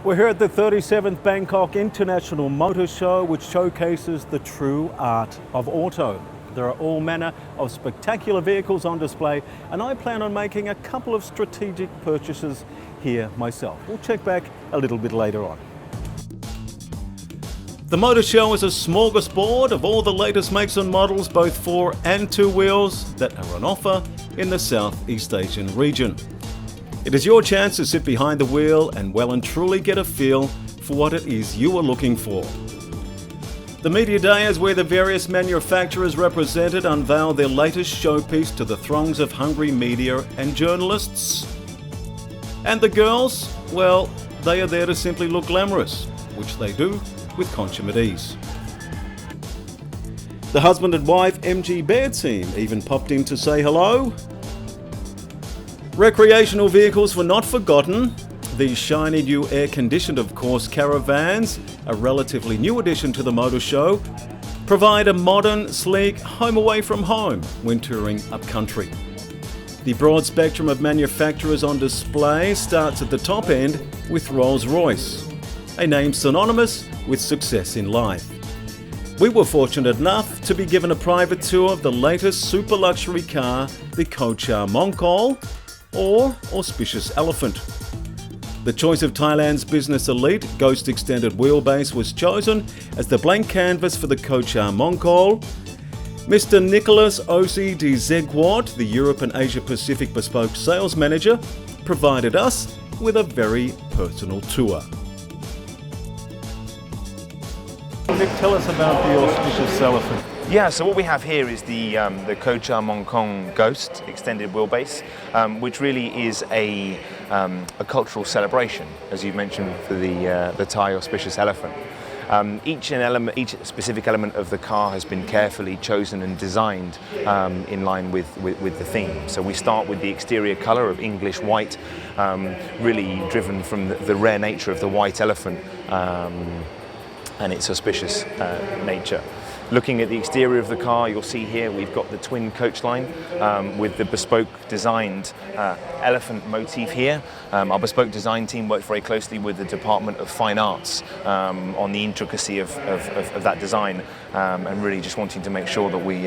We're here at the 37th Bangkok International Motor Show, which showcases the true art of auto. There are all manner of spectacular vehicles on display, and I plan on making a couple of strategic purchases here myself. We'll check back a little bit later on. The Motor Show is a smorgasbord of all the latest makes and models, both four and two wheels, that are on offer in the Southeast Asian region. It is your chance to sit behind the wheel and well and truly get a feel for what it is you are looking for. The Media Day is where the various manufacturers represented unveil their latest showpiece to the throngs of hungry media and journalists. And the girls, well, they are there to simply look glamorous, which they do with consummate ease. The husband and wife MG Baird team even popped in to say hello. Recreational vehicles were not forgotten. These shiny new air-conditioned, of course, caravans, a relatively new addition to the motor show, provide a modern, sleek home away from home when touring upcountry. The broad spectrum of manufacturers on display starts at the top end with Rolls Royce, a name synonymous with success in life. We were fortunate enough to be given a private tour of the latest super luxury car, the Ko Cha Mongkol, or Auspicious Elephant. The choice of Thailand's business elite Ghost Extended Wheelbase was chosen as the blank canvas for the Ko Cha Mongkol. Mr. Nicholas Osi de Zegwart, the Europe and Asia Pacific Bespoke Sales Manager, provided us with a very personal tour. Nick, tell us about the Auspicious Elephant. Yeah, so what we have here is the Ko Cha Mongkol Ghost Extended Wheelbase, which really is a cultural celebration, as you mentioned, for the Thai Auspicious Elephant. Each specific element of the car has been carefully chosen and designed in line with the theme. So we start with the exterior colour of English white, really driven from the rare nature of the white elephant and its auspicious nature. Looking at the exterior of the car, you'll see here we've got the twin coach line with the bespoke designed elephant motif here. Our bespoke design team worked very closely with the Department of Fine Arts on the intricacy of that design and really just wanting to make sure that we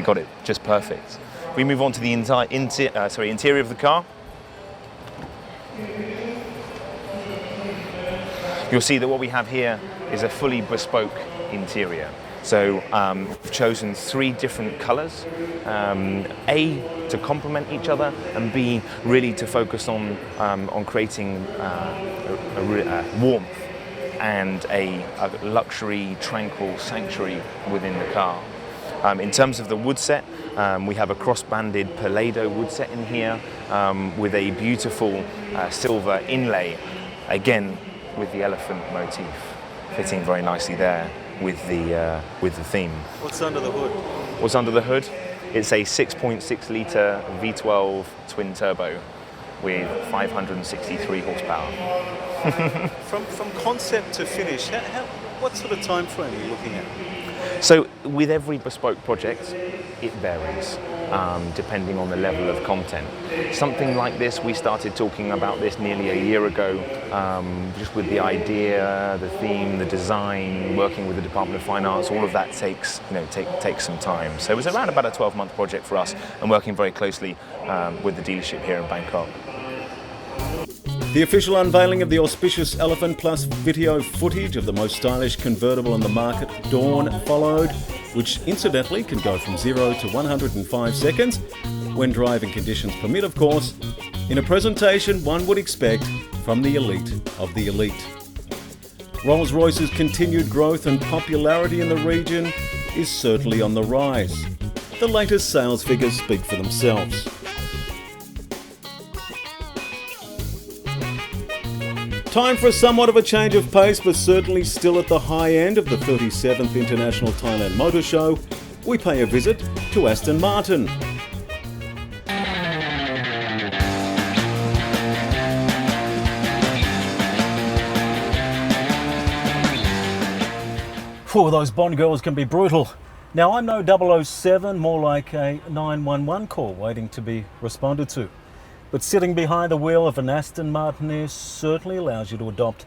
got it just perfect. We move on to the interior of the car. You'll see that what we have here is a fully bespoke interior. So we've chosen three different colours, A, to complement each other, and B, really to focus on creating warmth and a luxury, tranquil sanctuary within the car. In terms of the wood set, we have a cross-banded Pallado wood set in here with a beautiful silver inlay, again with the elephant motif, fitting very nicely there with the theme. What's under the hood? What's under the hood? It's a 6.6 litre V12 twin turbo with 563 horsepower. From concept to finish, what sort of time frame are you looking at? So with every bespoke project, it varies depending on the level of content. Something like this, we started talking about this nearly a year ago, just with the idea, the theme, the design, working with the Department of Fine Arts. All of that takes some time. So it was around about a 12-month project for us, and working very closely with the dealership here in Bangkok. The official unveiling of the Auspicious Elephant plus video footage of the most stylish convertible on the market, Dawn, followed, which incidentally can go from 0 to 105 seconds, when driving conditions permit, of course, in a presentation one would expect from the elite of the elite. Rolls-Royce's continued growth and popularity in the region is certainly on the rise. The latest sales figures speak for themselves. Time for somewhat of a change of pace, but certainly still at the high end of the 37th International Thailand Motor Show, we pay a visit to Aston Martin. Those Bond girls can be brutal. Now, I'm no 007, more like a 911 call waiting to be responded to. But sitting behind the wheel of an Aston Martin certainly allows you to adopt